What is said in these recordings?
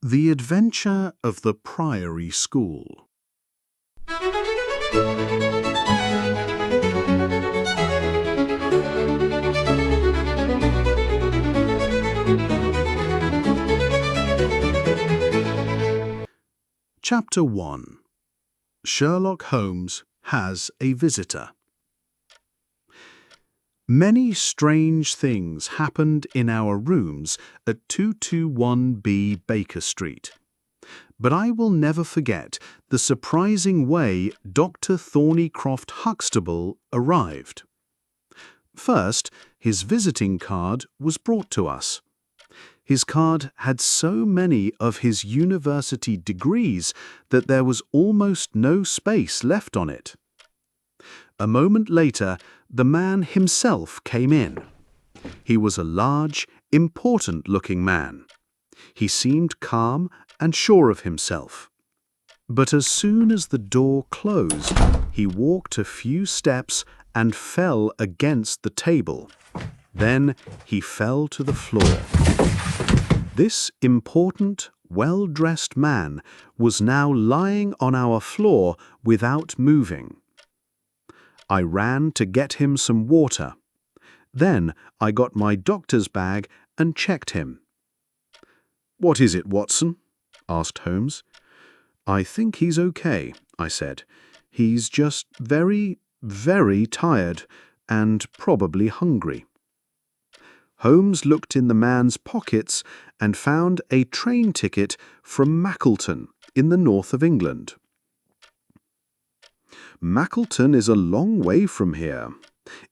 The Adventure of the Priory School. Chapter 1. Sherlock Holmes has a visitor. Many strange things happened in our rooms at 221B Baker Street. But I will never forget the surprising way Dr. Thornycroft Huxtable arrived. First, his visiting card was brought to us. His card had so many of his university degrees that there was almost no space left on it. A moment later, the man himself came in. He was a large, important-looking man. He seemed calm and sure of himself. But as soon as the door closed, he walked a few steps and fell against the table. Then he fell to the floor. This important, well-dressed man was now lying on our floor without moving. I ran to get him some water. Then I got my doctor's bag and checked him. "What is it, Watson?" asked Holmes. "I think he's okay," I said. "He's just very, very tired and probably hungry." Holmes looked in the man's pockets and found a train ticket from Mackleton in the north of England. "Mackleton is a long way from here.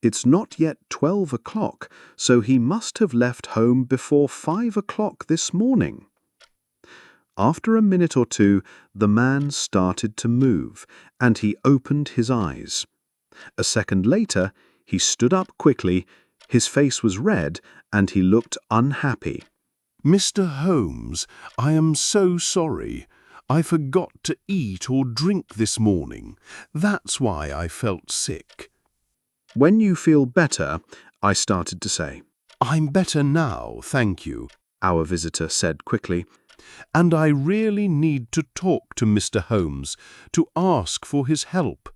It's not yet 12 o'clock, so he must have left home before 5 o'clock this morning." After a minute or two, the man started to move, and he opened his eyes. A second later, he stood up quickly. His face was red, and he looked unhappy. "Mr. Holmes, I am so sorry. I forgot to eat or drink this morning. That's why I felt sick." "When you feel better," I started to say. "I'm better now, thank you," our visitor said quickly. "And I really need to talk to Mr. Holmes, to ask for his help.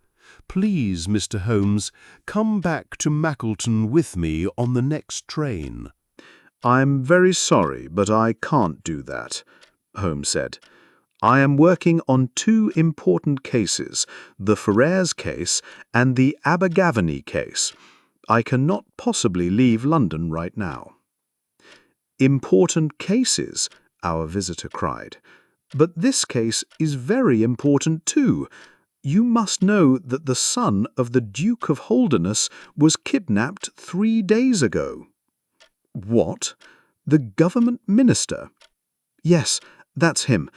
Please, Mr. Holmes, come back to Mackleton with me on the next train." "I'm very sorry, but I can't do that," Holmes said. "I am working on two important cases, the Ferrers case and the Abergavenny case. I cannot possibly leave London right now." "Important cases?" our visitor cried. "But this case is very important too. You must know that the son of the Duke of Holderness was kidnapped 3 days ago." "What? The government minister?" "Yes, that's him.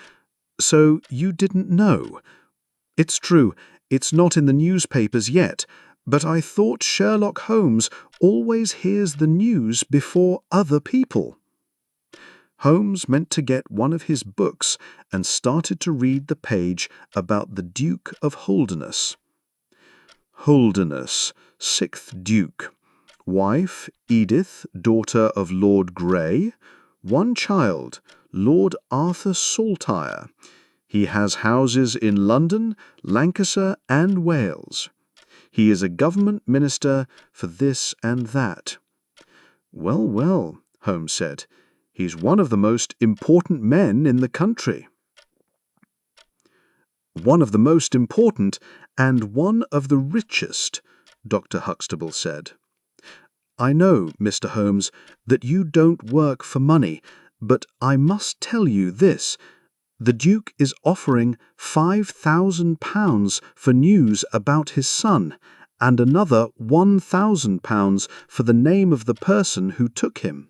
So you didn't know?" "It's true, it's not in the newspapers yet, but I thought Sherlock Holmes always hears the news before other people." Holmes meant to get one of his books and started to read the page about the Duke of Holderness. Holderness, 6th Duke. Wife, Edith, daughter of Lord Grey. One child, Lord Arthur Saltire. He has houses in London, Lancashire and Wales. He is a government minister for this and that. "Well, well," Holmes said. "He's one of the most important men in the country." "One of the most important and one of the richest," Dr. Huxtable said. "I know, Mr. Holmes, that you don't work for money, but I must tell you this. The Duke is offering £5,000 for news about his son, and another £1,000 for the name of the person who took him."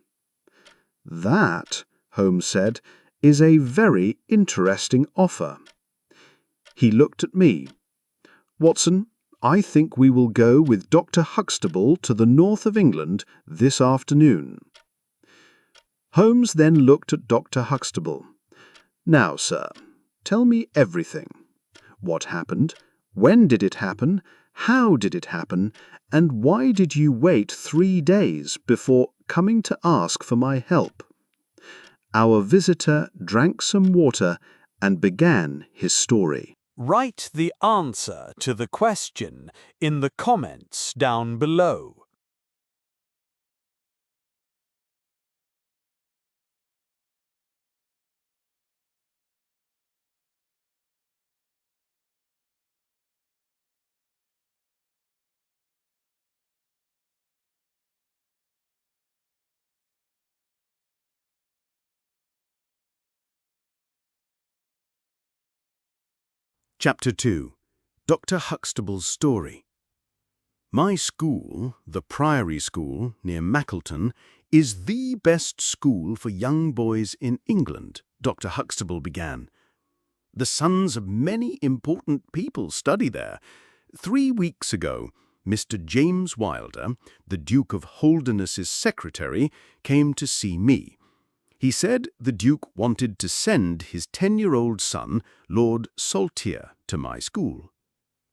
"That," Holmes said, "is a very interesting offer." He looked at me. "Watson, I think we will go with Dr. Huxtable to the north of England this afternoon." Holmes then looked at Dr. Huxtable. "Now, sir, tell me everything. What happened? When did it happen? How did it happen? And why did you wait 3 days before coming to ask for my help?" Our visitor drank some water and began his story. Write the answer to the question in the comments down below. Chapter 2. Dr. Huxtable's Story. My school, the Priory School near Mackleton, is the best school for young boys in England, Dr. Huxtable began. The sons of many important people study there. 3 weeks ago, Mr. James Wilder, the Duke of Holderness's secretary, came to see me. He said the Duke wanted to send his 10-year-old son, Lord Saltire, to my school.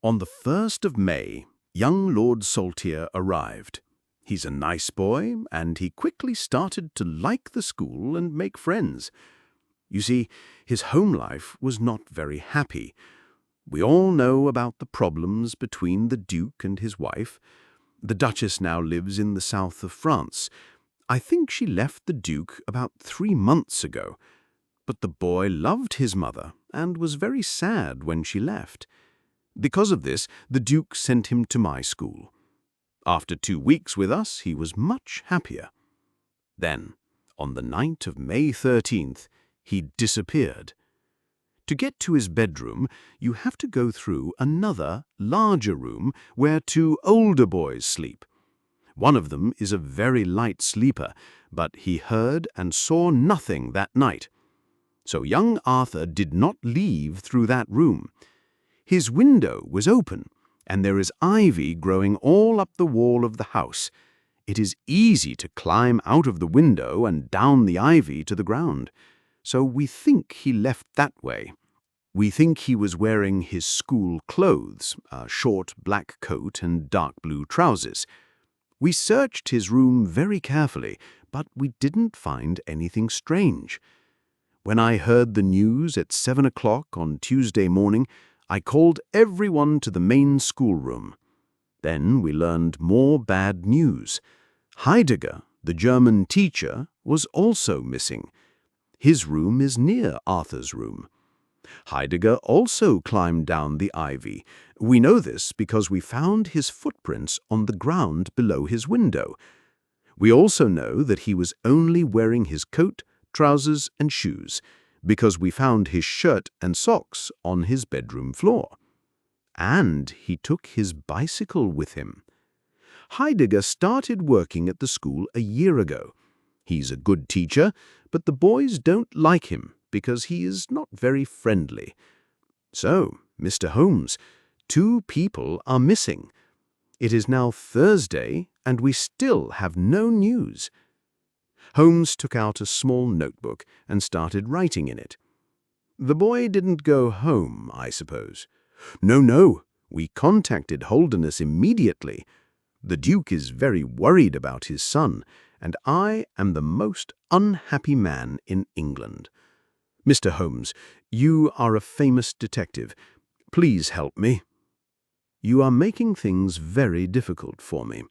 On the 1st of May, young Lord Saltire arrived. He's a nice boy, and he quickly started to like the school and make friends. You see, his home life was not very happy. We all know about the problems between the Duke and his wife. The Duchess now lives in the south of France. I think she left the Duke about 3 months ago. But the boy loved his mother and was very sad when she left. Because of this, the Duke sent him to my school. After 2 weeks with us, he was much happier. Then, on the night of May 13th, he disappeared. To get to his bedroom, you have to go through another, larger room where 2 older boys sleep. One of them is a very light sleeper, but he heard and saw nothing that night. So young Arthur did not leave through that room. His window was open, and there is ivy growing all up the wall of the house. It is easy to climb out of the window and down the ivy to the ground. So we think he left that way. We think he was wearing his school clothes, a short black coat and dark blue trousers. We searched his room very carefully, but we didn't find anything strange. When I heard the news at 7 o'clock on Tuesday morning, I called everyone to the main schoolroom. Then we learned more bad news. Heidegger, the German teacher, was also missing. His room is near Arthur's room. Heidegger also climbed down the ivy. We know this because we found his footprints on the ground below his window. We also know that he was only wearing his coat, trousers, and shoes, because we found his shirt and socks on his bedroom floor. And he took his bicycle with him. Heidegger started working at the school a year ago. He's a good teacher, but the boys don't like him because he is not very friendly. So, Mr. Holmes, 2 people are missing. It is now Thursday, and we still have no news. Holmes took out a small notebook and started writing in it. The boy didn't go home, I suppose. No, we contacted Holderness immediately. The Duke is very worried about his son, and I am the most unhappy man in England. Mr. Holmes, you are a famous detective. Please help me. You are making things very difficult for me.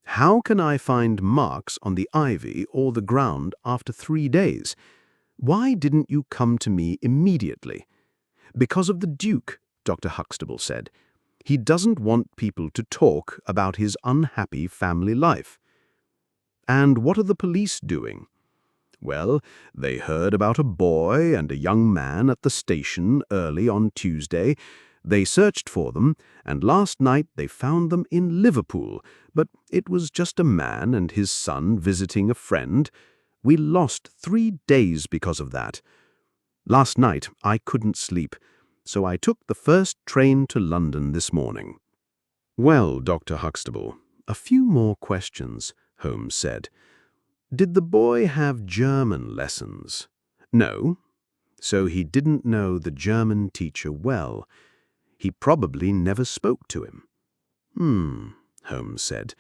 How can I find marks on the ivy or the ground after 3 days? Why didn't you come to me immediately? Because of the Duke, Dr. Huxtable said. He doesn't want people to talk about his unhappy family life. And what are the police doing? Well, they heard about a boy and a young man at the station early on Tuesday. They searched for them, and last night they found them in Liverpool, but it was just a man and his son visiting a friend. We lost 3 days because of that. Last night I couldn't sleep, so I took the first train to London this morning. Well, Dr. Huxtable, a few more questions, Holmes said. Did the boy have German lessons? No. So he didn't know the German teacher well. He probably never spoke to him. Holmes said.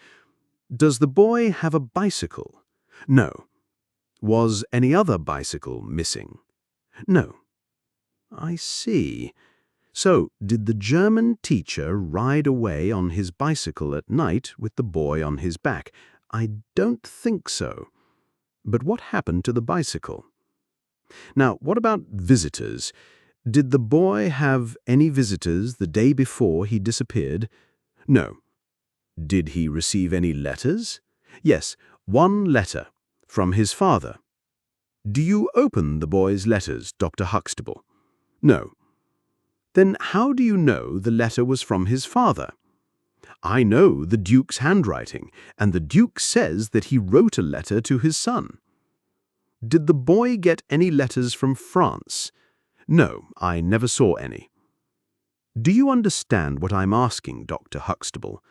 Does the boy have a bicycle? No. Was any other bicycle missing? No. I see. So, did the German teacher ride away on his bicycle at night with the boy on his back? I don't think so. But what happened to the bicycle? Now, what about visitors? Did the boy have any visitors the day before he disappeared? No. Did he receive any letters? Yes, one letter from his father. Do you open the boy's letters, Dr. Huxtable? No. Then how do you know the letter was from his father? I know the Duke's handwriting, and the Duke says that he wrote a letter to his son. Did the boy get any letters from France? No, I never saw any. Do you understand what I'm asking, Dr. Huxtable?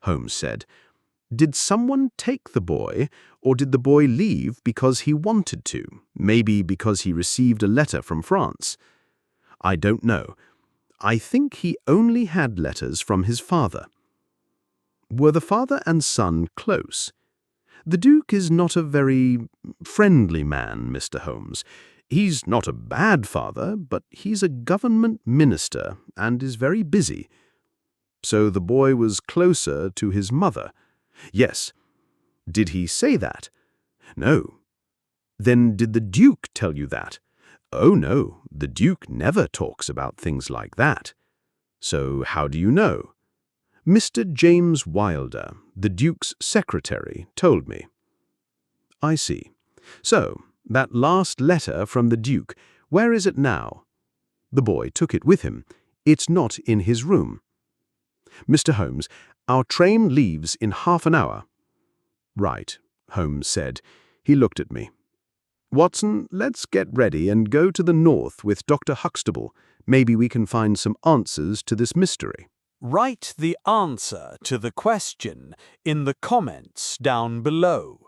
Holmes said. Did someone take the boy, or did the boy leave because he wanted to, maybe because he received a letter from France? I don't know. I think he only had letters from his father. Were the father and son close? The Duke is not a very friendly man, Mr. Holmes. He's not a bad father, but he's a government minister and is very busy. So the boy was closer to his mother. Yes. Did he say that? No. Then did the Duke tell you that? Oh, no, the Duke never talks about things like that. So how do you know? Mr. James Wilder, the Duke's secretary, told me. I see. So, that last letter from the Duke, where is it now? The boy took it with him. It's not in his room. Mr. Holmes, our train leaves in half an hour. Right, Holmes said. He looked at me. Watson, let's get ready and go to the north with Dr. Huxtable. Maybe we can find some answers to this mystery. Write the answer to the question in the comments down below.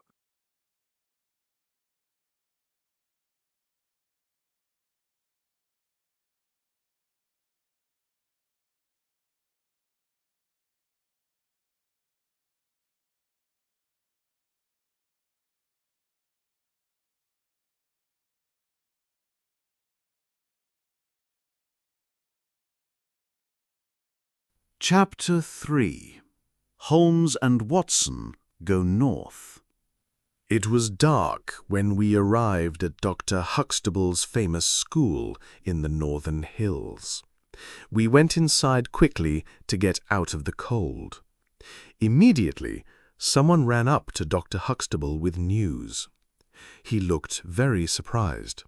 Chapter 3. Holmes and Watson Go North. It was dark when we arrived at Dr. Huxtable's famous school in the northern hills. We went inside quickly to get out of the cold. Immediately, someone ran up to Dr. Huxtable with news. He looked very surprised.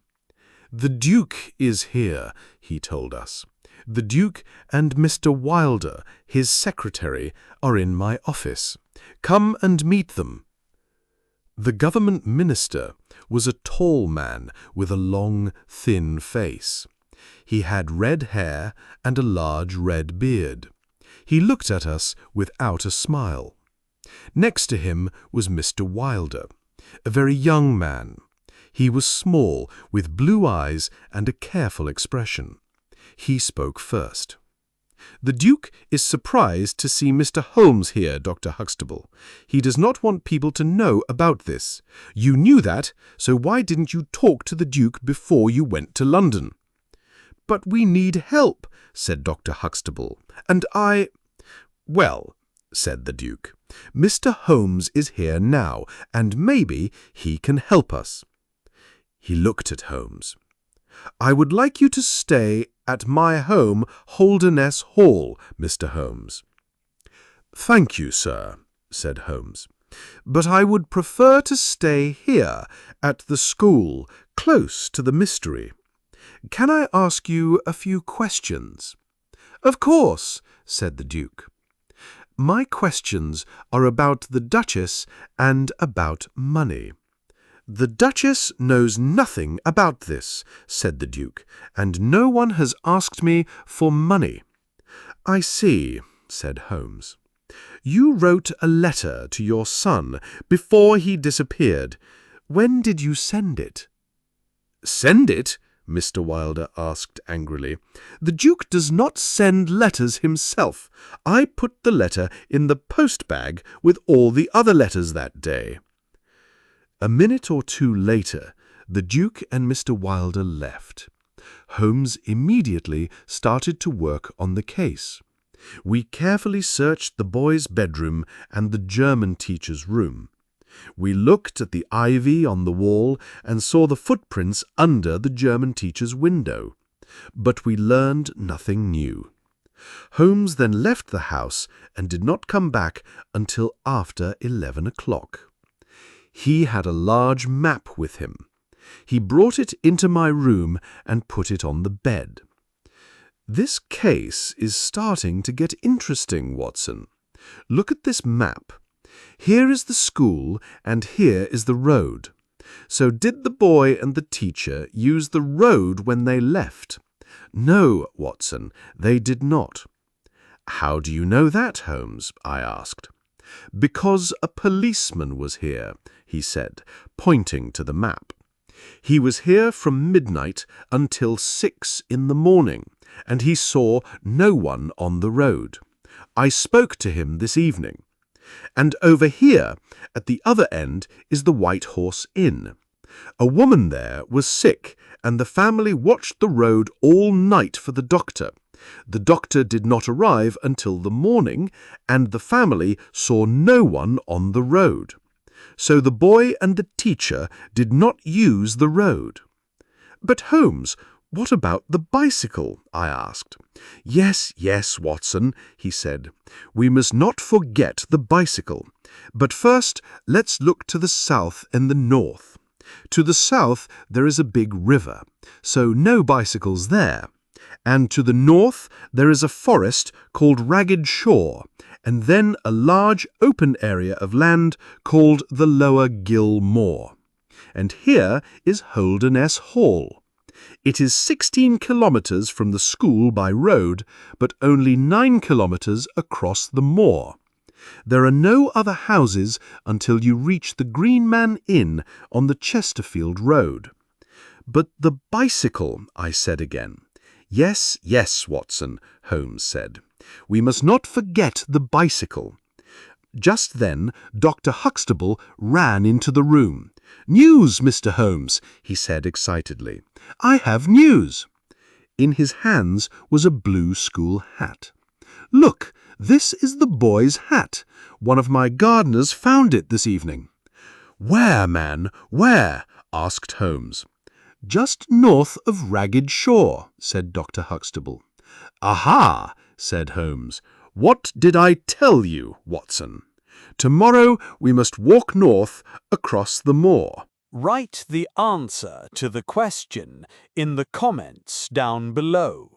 "The Duke is here," he told us. "The Duke and Mr. Wilder, his secretary, are in my office. Come and meet them." The government minister was a tall man with a long, thin face. He had red hair and a large red beard. He looked at us without a smile. Next to him was Mr. Wilder, a very young man. He was small, with blue eyes and a careful expression. He spoke first. "The Duke is surprised to see Mr. Holmes here, Dr. Huxtable. He does not want people to know about this. You knew that, so why didn't you talk to the Duke before you went to London?" "But we need help," said Dr. Huxtable, "and I—" "Well," said the Duke, "Mr. Holmes is here now, and maybe he can help us." He looked at Holmes. "I would like you to stay at my home, Holderness Hall, Mr. Holmes." "Thank you, sir," said Holmes. "But I would prefer to stay here, at the school, close to the mystery. Can I ask you a few questions?" "Of course," said the Duke. "My questions are about the Duchess and about money." "The Duchess knows nothing about this," said the Duke, "and no one has asked me for money." "I see," said Holmes. "You wrote a letter to your son before he disappeared. When did you send it?" "Send it?" Mr. Wilder asked angrily. "The Duke does not send letters himself. I put the letter in the post-bag with all the other letters that day." A minute or two later, the Duke and Mr. Wilder left. Holmes immediately started to work on the case. We carefully searched the boy's bedroom and the German teacher's room. We looked at the ivy on the wall and saw the footprints under the German teacher's window. But we learned nothing new. Holmes then left the house and did not come back until after 11 o'clock. He had a large map with him. He brought it into my room and put it on the bed. This case is starting to get interesting, Watson. Look at this map. Here is the school and here is the road. So did the boy and the teacher use the road when they left? No, Watson, they did not. How do you know that, Holmes? I asked. Because a policeman was here, he said, pointing to the map. He was here from midnight until 6 in the morning, and he saw no one on the road. I spoke to him this evening. And over here, at the other end, is the White Horse Inn. A woman there was sick, and the family watched the road all night for the doctor. The doctor did not arrive until the morning, and the family saw no one on the road. So the boy and the teacher did not use the road. But Holmes, what about the bicycle? I asked. Yes, Watson, he said. We must not forget the bicycle. But first, let's look to the south and the north. To the south there is a big river, so no bicycles there. And to the north there is a forest called Ragged Shaw, and then a large open area of land called the Lower Gill Moor. And here is Holderness Hall. It is 16 kilometres from the school by road, but only 9 kilometres across the moor. There are no other houses until you reach the Green Man Inn on the Chesterfield Road. But the bicycle, I said again. Yes, Watson, Holmes said. We must not forget the bicycle. Just then, Dr. Huxtable ran into the room. News, Mr. Holmes, he said excitedly. I have news. In his hands was a blue school hat. Look, this is the boy's hat. One of my gardeners found it this evening. Where, man, where? Asked Holmes. Just north of Ragged Shaw, said Dr. Huxtable. Aha, said Holmes. What did I tell you, Watson? Tomorrow we must walk north across the moor. Write the answer to the question in the comments down below.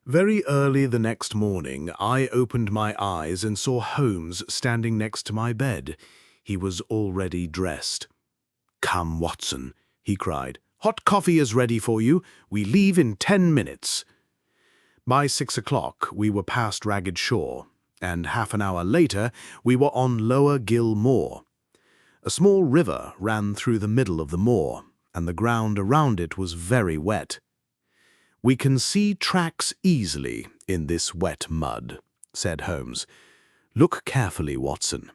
Very early the next morning, I opened my eyes and saw Holmes standing next to my bed. He was already dressed. "Come, Watson," he cried. "Hot coffee is ready for you. We leave in 10 minutes." By 6 o'clock, we were past Ragged Shaw, and half an hour later, we were on Lower Gill Moor. A small river ran through the middle of the moor, and the ground around it was very wet. "We can see tracks easily in this wet mud," said Holmes. "Look carefully, Watson."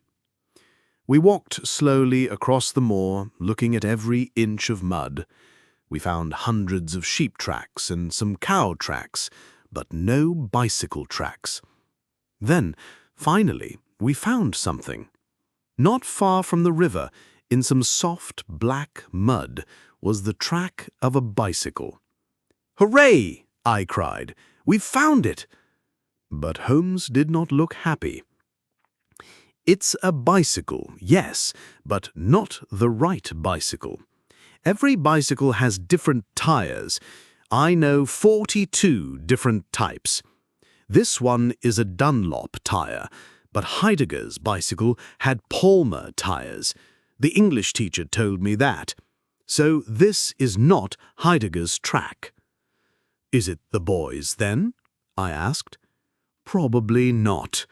We walked slowly across the moor, looking at every inch of mud. We found hundreds of sheep tracks and some cow tracks, but no bicycle tracks. Then, finally, we found something. Not far from the river, in some soft black mud, was the track of a bicycle. "Hooray!" I cried. "We've found it!" But Holmes did not look happy. "It's a bicycle, yes, but not the right bicycle. Every bicycle has different tires. I know 42 different types. This one is a Dunlop tire, but Heidegger's bicycle had Palmer tires. The English teacher told me that. So this is not Heidegger's track." Is it the boy's, then? I asked. Probably not.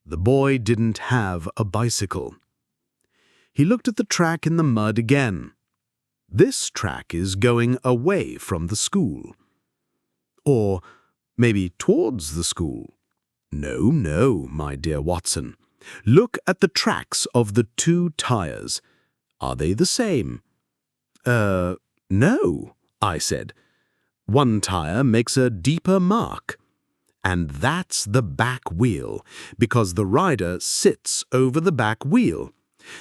The boy didn't have a bicycle. He looked at the track in the mud again. This track is going away from the school. Or maybe towards the school. No, no, my dear Watson. Look at the tracks of the two tires. Are they the same? No, I said. One tire makes a deeper mark. And that's the back wheel, because the rider sits over the back wheel.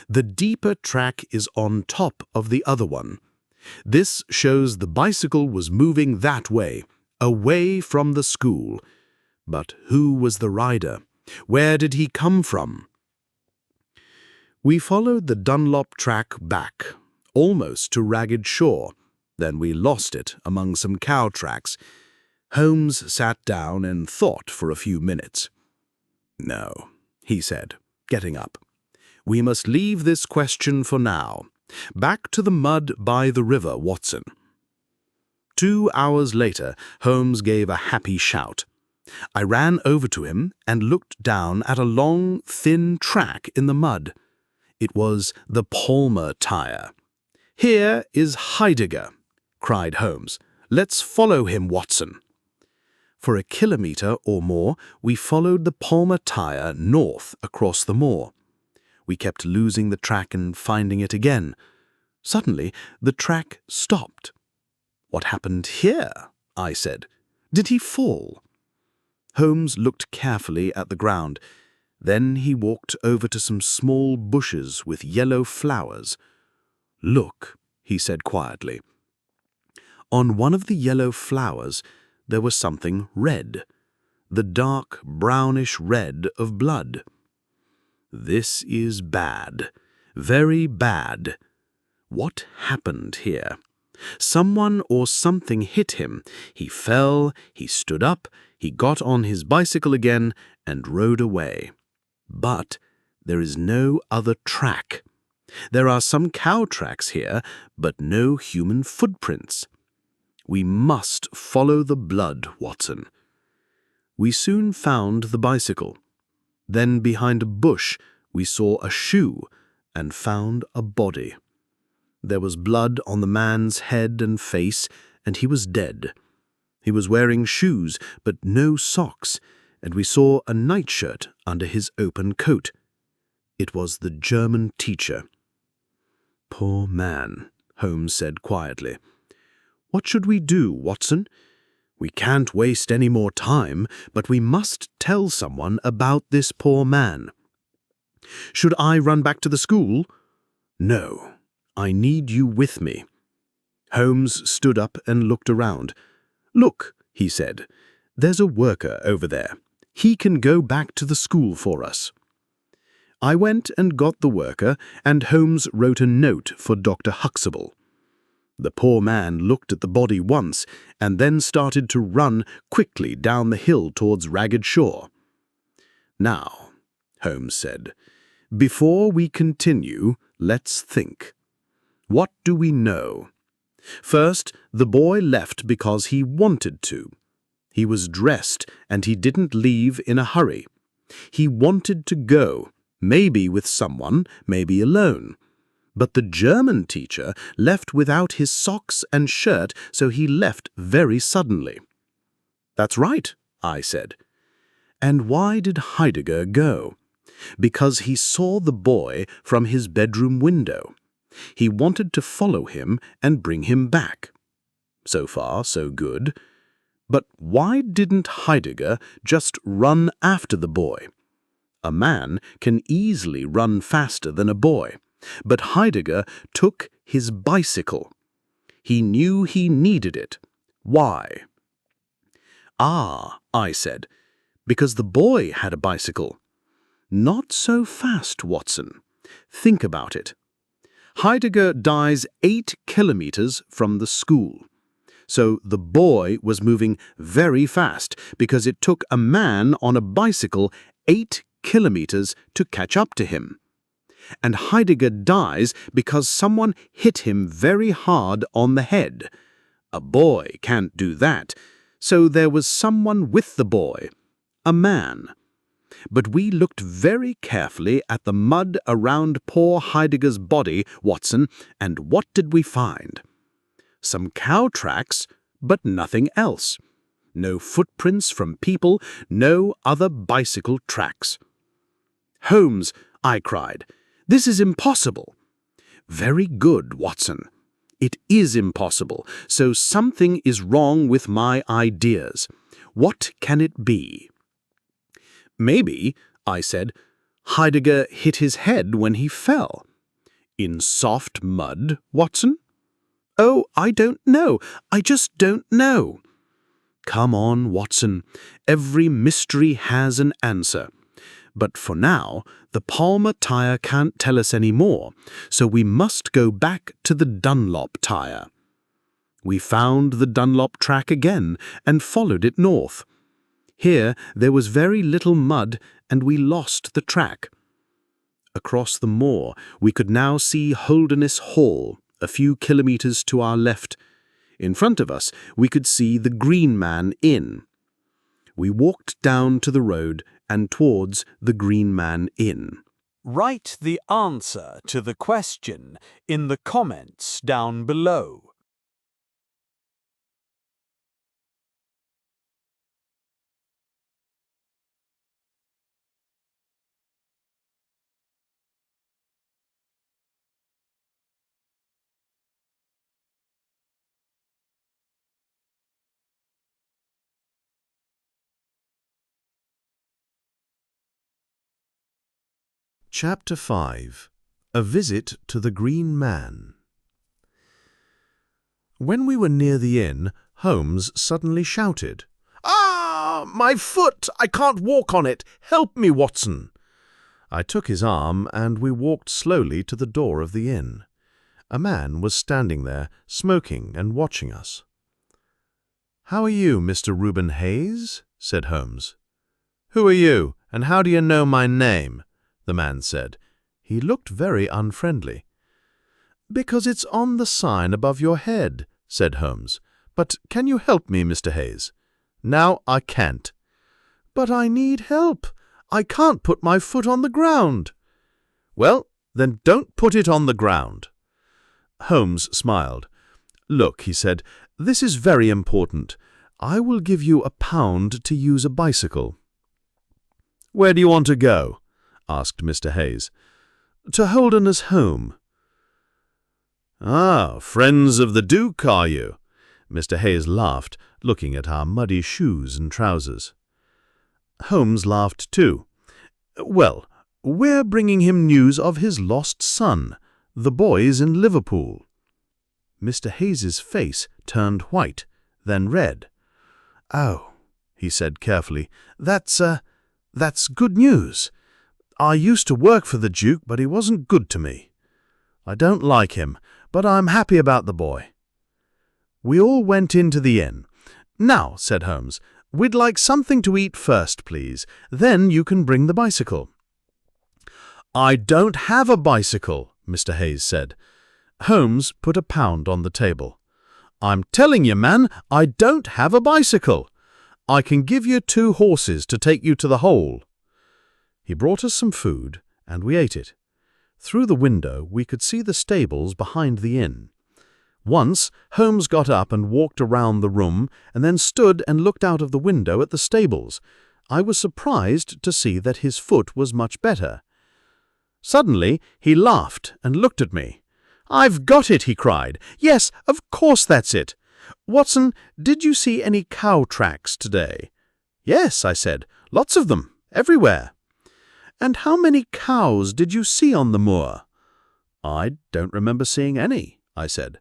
The deeper track is on top of the other one. This shows the bicycle was moving that way, away from the school. But who was the rider? Where did he come from? We followed the Dunlop track back, almost to Ragged Shore. Then we lost it among some cow tracks. Holmes sat down and thought for a few minutes. No, he said, getting up. We must leave this question for now. Back to the mud by the river, Watson. 2 hours later, Holmes gave a happy shout. I ran over to him and looked down at a long, thin track in the mud. It was the Palmer tire. Here is Heidegger, cried Holmes. Let's follow him, Watson. For a kilometre or more, we followed the Palmer tire north across the moor. We kept losing the track and finding it again. Suddenly, the track stopped. What happened here? I said. Did he fall? Holmes looked carefully at the ground. Then he walked over to some small bushes with yellow flowers. Look, he said quietly. On one of the yellow flowers, there was something red, the dark brownish red of blood. This is bad, very bad. What happened here? Someone or something hit him. He fell, he stood up, he got on his bicycle again and rode away. But there is no other track. There are some cow tracks here, but no human footprints. We must follow the blood, Watson. We soon found the bicycle. Then behind a bush we saw a shoe and found a body. There was blood on the man's head and face, and he was dead. He was wearing shoes, but no socks, and we saw a nightshirt under his open coat. It was the German teacher. Poor man, Holmes said quietly. What should we do, Watson? We can't waste any more time, but we must tell someone about this poor man. Should I run back to the school? No, I need you with me. Holmes stood up and looked around. Look, he said, there's a worker over there. He can go back to the school for us. I went and got the worker, and Holmes wrote a note for Dr. Huxtable. The poor man looked at the body once, and then started to run quickly down the hill towards Ragged Shore. Now, Holmes said, before we continue, let's think. What do we know? First, the boy left because he wanted to. He was dressed, and he didn't leave in a hurry. He wanted to go, maybe with someone, maybe alone. But the German teacher left without his socks and shirt, so he left very suddenly. That's right, I said. And why did Heidegger go? Because he saw the boy from his bedroom window. He wanted to follow him and bring him back. So far, so good. But why didn't Heidegger just run after the boy? A man can easily run faster than a boy. But Heidegger took his bicycle. He knew he needed it. Why? Ah, I said, because the boy had a bicycle. Not so fast, Watson. Think about it. Heidegger dies 8 kilometers from the school. So the boy was moving very fast because it took a man on a bicycle 8 kilometers to catch up to him. And Heidegger dies because someone hit him very hard on the head. A boy can't do that, So there was someone with the boy, a man. But we looked very carefully at the mud around poor Heidegger's body, Watson, and what did we find? Some cow tracks, but nothing else. No footprints from people, no other bicycle tracks. "Holmes," I cried, "this is impossible." "Very good, Watson. It is impossible, so something is wrong with my ideas. What can it be?" "Maybe," I said, "Heidegger hit his head when he fell." "In soft mud, Watson?" "Oh, I don't know. I just don't know." "Come on, Watson. Every mystery has an answer. But for now, the Palmer tire can't tell us any more, so we must go back to the Dunlop tire." We found the Dunlop track again and followed it north. Here there was very little mud and we lost the track. Across the moor we could now see Holderness Hall, a few kilometers to our left. In front of us we could see the Green Man Inn. We walked down to the road and towards the Green Man Inn. Write the answer to the question in the comments down below. Chapter 5. A Visit to the Green Man. When we were near the inn, Holmes suddenly shouted, "Ah, my foot! I can't walk on it! Help me, Watson!" I took his arm and we walked slowly to the door of the inn. A man was standing there, smoking and watching us. "How are you, Mr. Reuben Hayes?" said Holmes. "Who are you, and how do you know my name?" the man said. He looked very unfriendly. "Because it's on the sign above your head," said Holmes. "But can you help me, Mr. Hayes?" "Now I can't." "But I need help. I can't put my foot on the ground." "Well, then don't put it on the ground." Holmes smiled. "Look," he said, "this is very important. I will give you £1 to use a bicycle." "Where do you want to go?" asked Mr. Hayes. "To Holderness home." "Ah, friends of the Duke, are you?" Mr. Hayes laughed, looking at our muddy shoes and trousers. Holmes laughed too. "Well, we're bringing him news of his lost son. The boy's in Liverpool." Mr. Hayes's face turned white, then red. "Oh," he said carefully, that's good news. I used to work for the Duke, but he wasn't good to me. I don't like him, but I'm happy about the boy." We all went into the inn. "Now," said Holmes, "we'd like something to eat first, please. Then you can bring the bicycle." "I don't have a bicycle," Mr. Hayes said. Holmes put £1 on the table. "I'm telling you, man, I don't have a bicycle. I can give you 2 horses to take you to the hole." He brought us some food, and we ate it. Through the window we could see the stables behind the inn. Once Holmes got up and walked around the room, and then stood and looked out of the window at the stables. I was surprised to see that his foot was much better. Suddenly he laughed and looked at me. "I've got it!" he cried. "Yes, of course that's it. Watson, did you see any cow tracks today?" "Yes," I said. "Lots of them, everywhere." "And how many cows did you see on the moor?" "I don't remember seeing any," I said.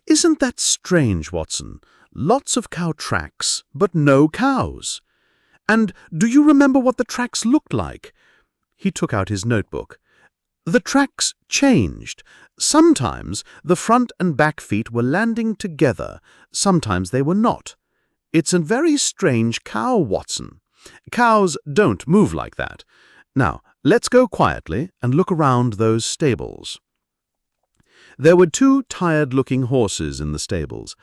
"Isn't that strange, Watson? Lots of cow tracks, but no cows. And do you remember what the tracks looked like?" He took out his notebook. "The tracks changed. Sometimes the front and back feet were landing together. Sometimes they were not. It's a very strange cow, Watson. Cows don't move like that. Now, let's go quietly and look around those stables." There were 2 tired-looking horses in the stables.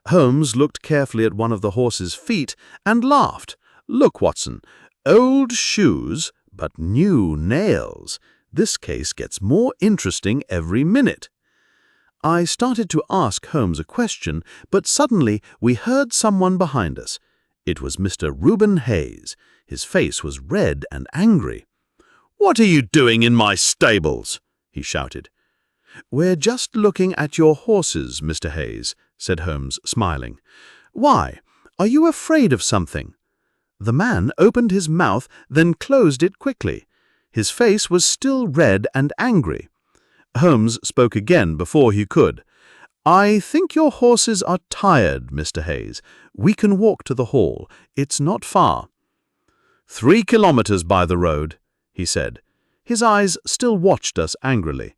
Holmes looked carefully at one of the horse's feet and laughed. "Look, Watson, old shoes, but new nails. This case gets more interesting every minute." I started to ask Holmes a question, but suddenly we heard someone behind us. It was Mr. Reuben Hayes. His face was red and angry. "What are you doing in my stables?" he shouted. "We're just looking at your horses, Mr. Hayes," said Holmes, smiling. "Why? Are you afraid of something?" The man opened his mouth, then closed it quickly. His face was still red and angry. Holmes spoke again before he could. "I think your horses are tired, Mr. Hayes. We can walk to the hall. It's not far." 3 kilometers by the road," he said. His eyes still watched us angrily.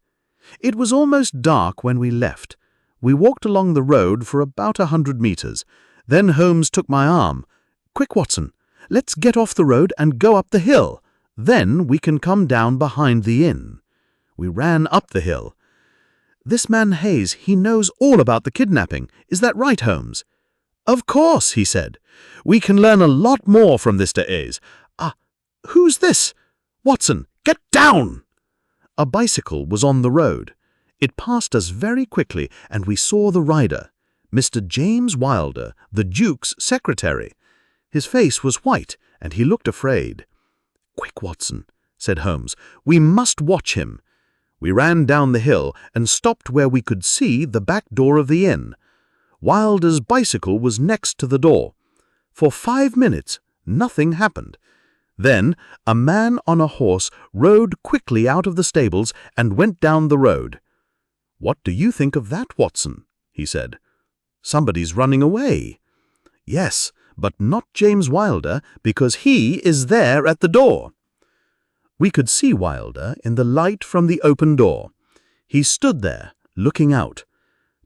It was almost dark when we left. We walked along the road for about 100 meters. Then Holmes took my arm. "Quick, Watson, let's get off the road and go up the hill. Then we can come down behind the inn." We ran up the hill. "This man Hayes, he knows all about the kidnapping. Is that right, Holmes?" "Of course," he said. "We can learn a lot more from Mr. Hayes. Who's this? Watson, get down!" A bicycle was on the road. It passed us very quickly, and we saw the rider, Mr. James Wilder, the Duke's secretary. His face was white, and he looked afraid. "Quick, Watson," said Holmes. "We must watch him." We ran down the hill and stopped where we could see the back door of the inn. Wilder's bicycle was next to the door. For 5 minutes, nothing happened. Then a man on a horse rode quickly out of the stables and went down the road. "What do you think of that, Watson?" he said. "Somebody's running away." "Yes, but not James Wilder, because he is there at the door." We could see Wilder in the light from the open door. He stood there, looking out.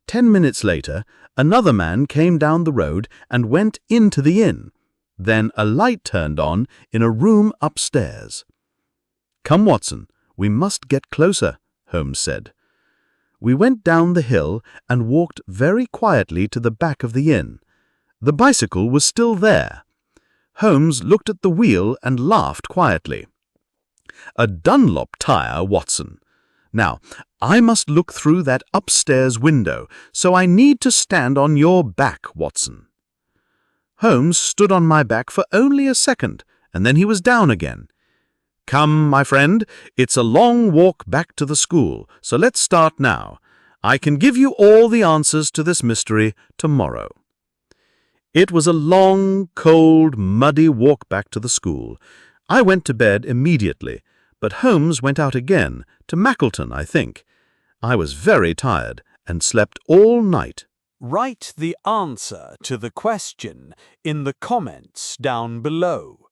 10 minutes later, another man came down the road and went into the inn. Then a light turned on in a room upstairs. "Come, Watson, we must get closer," Holmes said. We went down the hill and walked very quietly to the back of the inn. The bicycle was still there. Holmes looked at the wheel and laughed quietly. "A Dunlop tire, Watson. Now, I must look through that upstairs window, so I need to stand on your back, Watson." Holmes stood on my back for only a second, and then he was down again. "Come, my friend, it's a long walk back to the school, so let's start now. I can give you all the answers to this mystery tomorrow." It was a long, cold, muddy walk back to the school. I went to bed immediately, but Holmes went out again, to Mackleton, I think. I was very tired and slept all night. Write the answer to the question in the comments down below.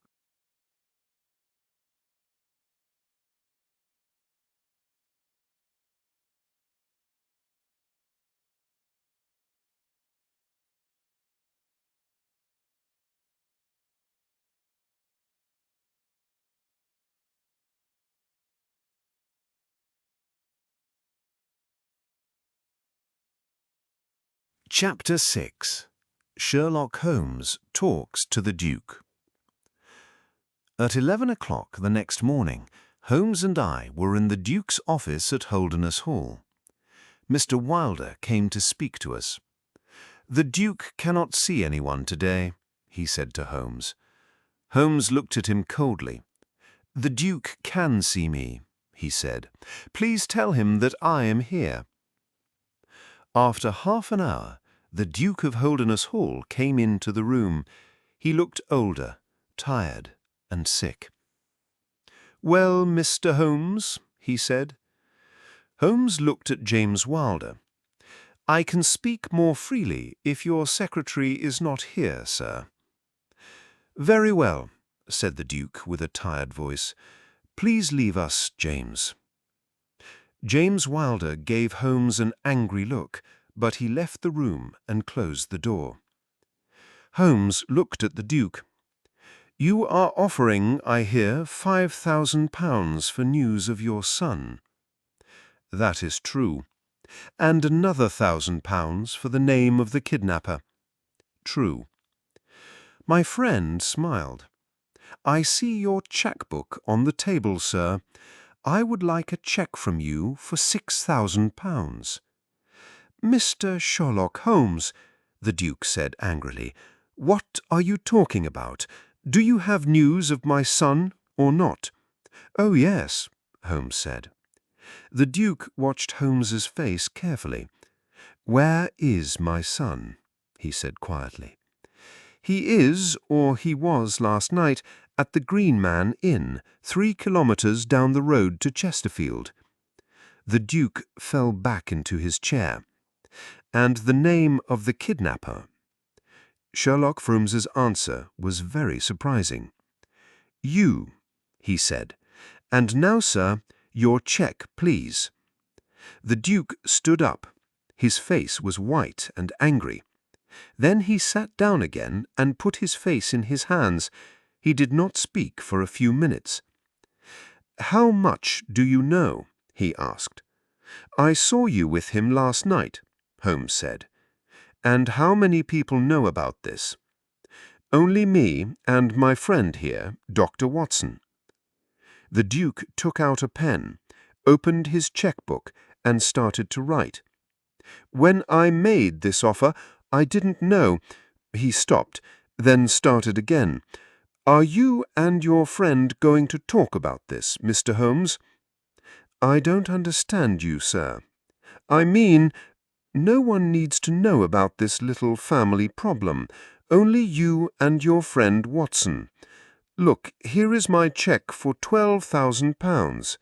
Chapter 6. Sherlock Holmes talks to the Duke. At 11 o'clock the next morning, Holmes and I were in the Duke's office at Holderness Hall. Mr. Wilder came to speak to us. "The Duke cannot see anyone today," he said to Holmes. Holmes looked at him coldly. "The Duke can see me," he said. "Please tell him that I am here." After half an hour, the Duke of Holderness Hall came into the room. He looked older, tired, and sick. "Well, Mr. Holmes," he said. Holmes looked at James Wilder. "I can speak more freely if your secretary is not here, sir." "Very well," said the Duke with a tired voice. "Please leave us, James." James Wilder gave Holmes an angry look, but he left the room and closed the door. Holmes looked at the Duke. "You are offering, I hear, £5,000 for news of your son." "That is true. And another £1,000 for the name of the kidnapper." true. My friend smiled. "I see your cheque-book on the table, sir. I would like a cheque from you for £6,000. "Mr. Sherlock Holmes," the Duke said angrily, "what are you talking about? Do you have news of my son or not?" "Oh, yes," Holmes said. The Duke watched Holmes's face carefully. "Where is my son?" he said quietly. "He is, or he was last night, at the Green Man Inn, 3 kilometres down the road to Chesterfield." The Duke fell back into his chair. "And the name of the kidnapper?" Sherlock Holmes's answer was very surprising. "You," he said. "And now, sir, your cheque, please." The Duke stood up. His face was white and angry. Then he sat down again and put his face in his hands. He did not speak for a few minutes. "How much do you know?" he asked. "I saw you with him last night," Holmes said. "And how many people know about this?" "Only me and my friend here, Dr. Watson." The Duke took out a pen, opened his cheque-book, and started to write. "When I made this offer, I didn't know—" He stopped, then started again. "Are you and your friend going to talk about this, Mr. Holmes?" "I don't understand you, sir." "I mean, no one needs to know about this little family problem. Only you and your friend Watson. Look, here is my cheque for £12,000.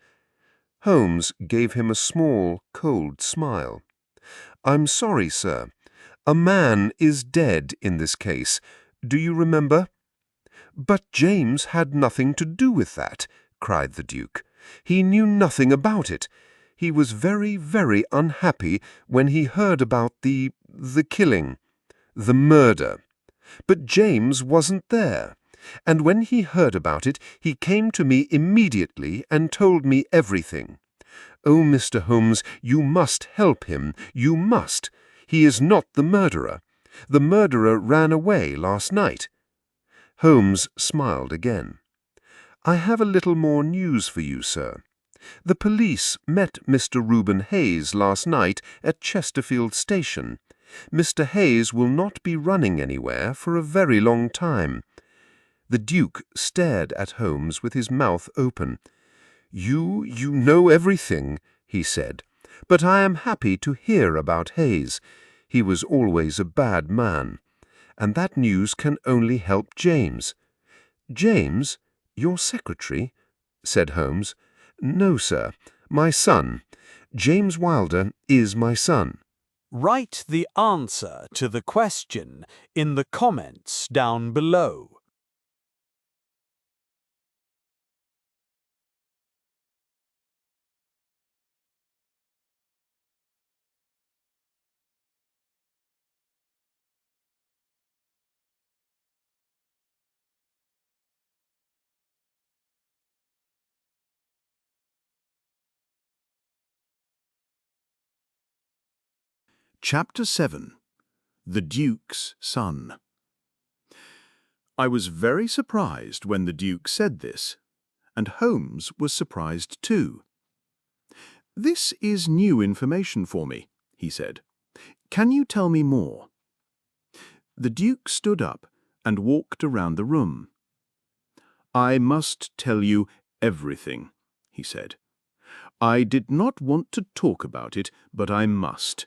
Holmes gave him a small, cold smile. "I'm sorry, sir. A man is dead in this case. Do you remember?" "But James had nothing to do with that," cried the Duke. "He knew nothing about it. He was very, very unhappy when he heard about the killing, the murder. But James wasn't there. And when he heard about it, he came to me immediately and told me everything. Oh, Mr. Holmes, you must help him. You must. He is not the murderer. The murderer ran away last night." Holmes smiled again. "I have a little more news for you, sir. The police met Mr. Reuben Hayes last night at Chesterfield Station. Mr. Hayes will not be running anywhere for a very long time." The Duke stared at Holmes with his mouth open. You know everything," he said. "But I am happy to hear about Hayes. He was always a bad man. And that news can only help James." "James? Your secretary?" said Holmes. "No, sir. My son. James Wilder is my son." Write the answer to the question in the comments down below. Chapter 7. The Duke's Son. I was very surprised when the Duke said this, and Holmes was surprised too. "This is new information for me," he said. "Can you tell me more?" The Duke stood up and walked around the room. "I must tell you everything," he said. "I did not want to talk about it, but I must.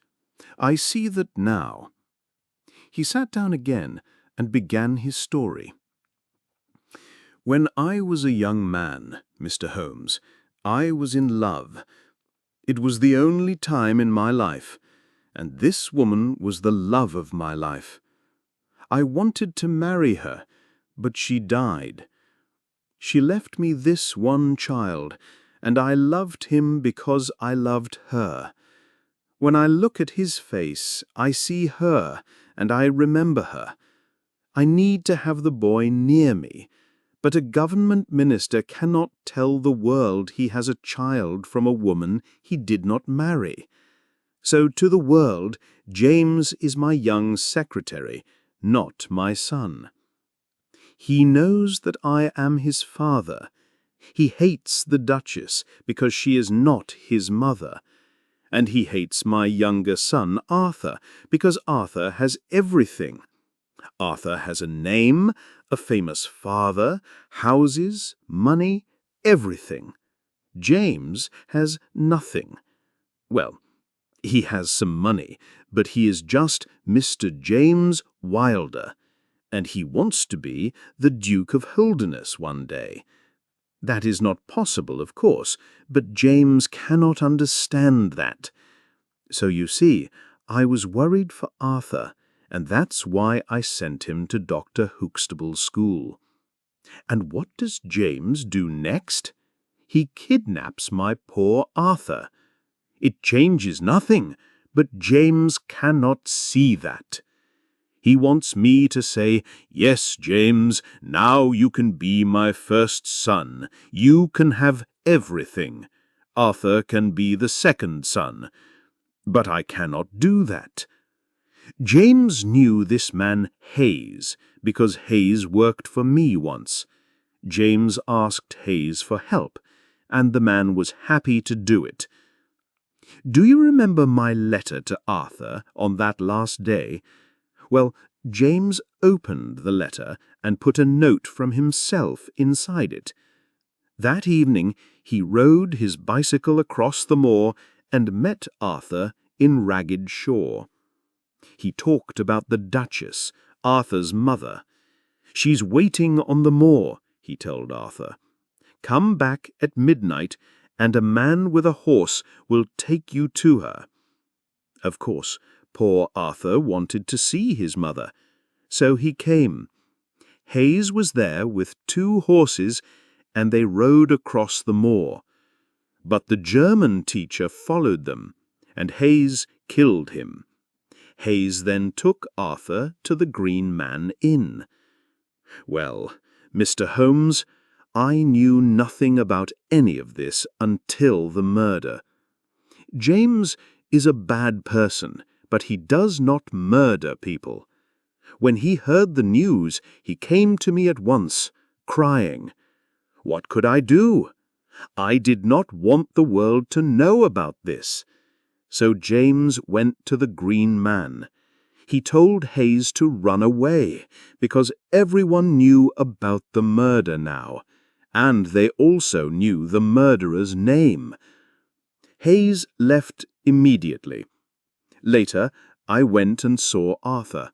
I see that now." He sat down again and began his story. "When I was a young man, Mr. Holmes, I was in love. It was the only time in my life, and this woman was the love of my life. I wanted to marry her, but she died. She left me this one child, and I loved him because I loved her. When I look at his face, I see her, and I remember her. I need to have the boy near me, but a government minister cannot tell the world he has a child from a woman he did not marry. So to the world, James is my young secretary, not my son. He knows that I am his father. He hates the Duchess because she is not his mother. And he hates my younger son, Arthur, because Arthur has everything. Arthur has a name, a famous father, houses, money, everything. James has nothing. Well, he has some money, but he is just Mr. James Wilder, and he wants to be the Duke of Holderness one day. That is not possible, of course, but James cannot understand that. So you see, I was worried for Arthur, and that's why I sent him to Dr. Huxtable's school. And what does James do next? He kidnaps my poor Arthur. It changes nothing, but James cannot see that. He wants me to say, "Yes, James, now you can be my first son. You can have everything. Arthur can be the second son." But I cannot do that. James knew this man Hayes, because Hayes worked for me once. James asked Hayes for help, and the man was happy to do it. Do you remember my letter to Arthur on that last day? Well, James opened the letter and put a note from himself inside it. That evening he rode his bicycle across the moor and met Arthur in Ragged Shaw. He talked about the Duchess, Arthur's mother. "She's waiting on the moor," he told Arthur. "Come back at midnight, and a man with a horse will take you to her." Of course, poor Arthur wanted to see his mother, so he came. Hayes was there with 2 horses, and they rode across the moor. But the German teacher followed them, and Hayes killed him. Hayes then took Arthur to the Green Man Inn. Well, Mr. Holmes, I knew nothing about any of this until the murder. James is a bad person, but he does not murder people. When he heard the news, he came to me at once, crying. What could I do? I did not want the world to know about this. So James went to the Green Man. He told Hayes to run away, because everyone knew about the murder now, and they also knew the murderer's name. Hayes left immediately. Later, I went and saw Arthur.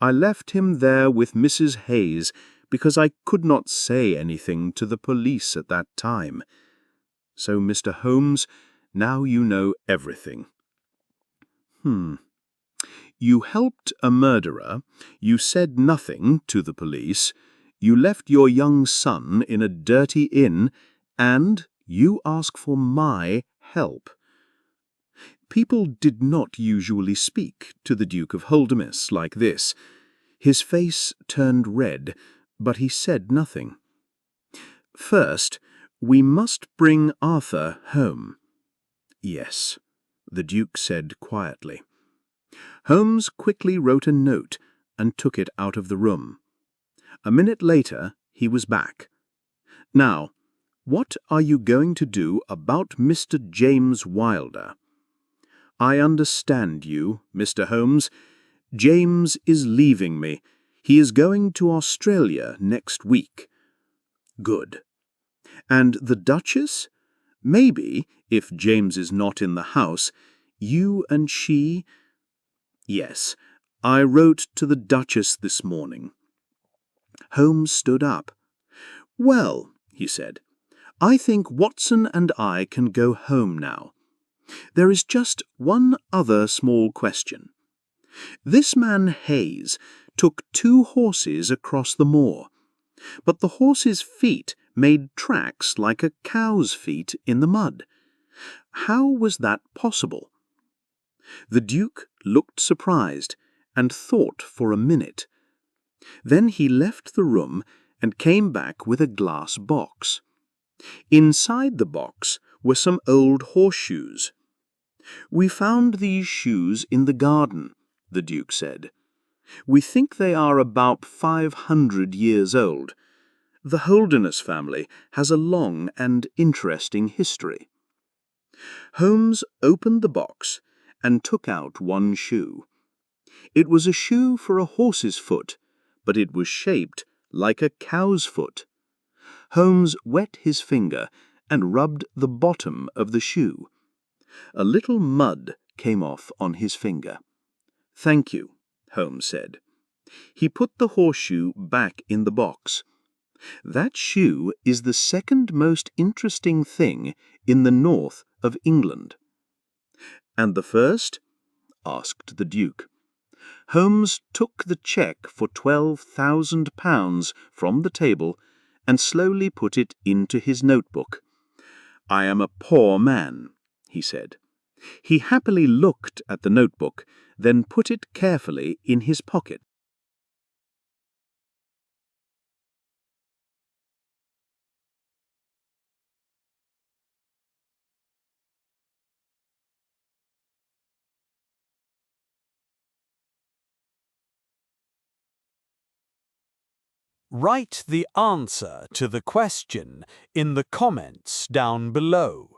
I left him there with Mrs. Hayes because I could not say anything to the police at that time. So, Mr. Holmes, now you know everything. You helped a murderer, you said nothing to the police, you left your young son in a dirty inn, and you ask for my help. People did not usually speak to the Duke of Holderness like this. His face turned red, but he said nothing. First, we must bring Arthur home. Yes, the Duke said quietly. Holmes quickly wrote a note and took it out of the room. A minute later, he was back. Now, what are you going to do about Mr. James Wilder? I understand you, Mr. Holmes. James is leaving me. He is going to Australia next week. Good. And the Duchess? Maybe, if James is not in the house, you and she... Yes, I wrote to the Duchess this morning. Holmes stood up. Well, he said, I think Watson and I can go home now. There is just one other small question. This man Hayes took 2 horses across the moor, but the horses' feet made tracks like a cow's feet in the mud. How was that possible? The Duke looked surprised and thought for a minute. Then he left the room and came back with a glass box. Inside the box were some old horseshoes. We found these shoes in the garden, the Duke said. We think they are about 500 years old. The Holderness family has a long and interesting history. Holmes opened the box and took out one shoe. It was a shoe for a horse's foot, but it was shaped like a cow's foot. Holmes wet his finger and rubbed the bottom of the shoe. A little mud came off on his finger. "Thank you," Holmes said. He put the horseshoe back in the box. "That shoe is the second most interesting thing in the north of England." "And the first?" asked the Duke. Holmes took the cheque for £12,000 from the table and slowly put it into his notebook. "I am a poor man," he said. He happily looked at the notebook, then put it carefully in his pocket. Write the answer to the question in the comments down below.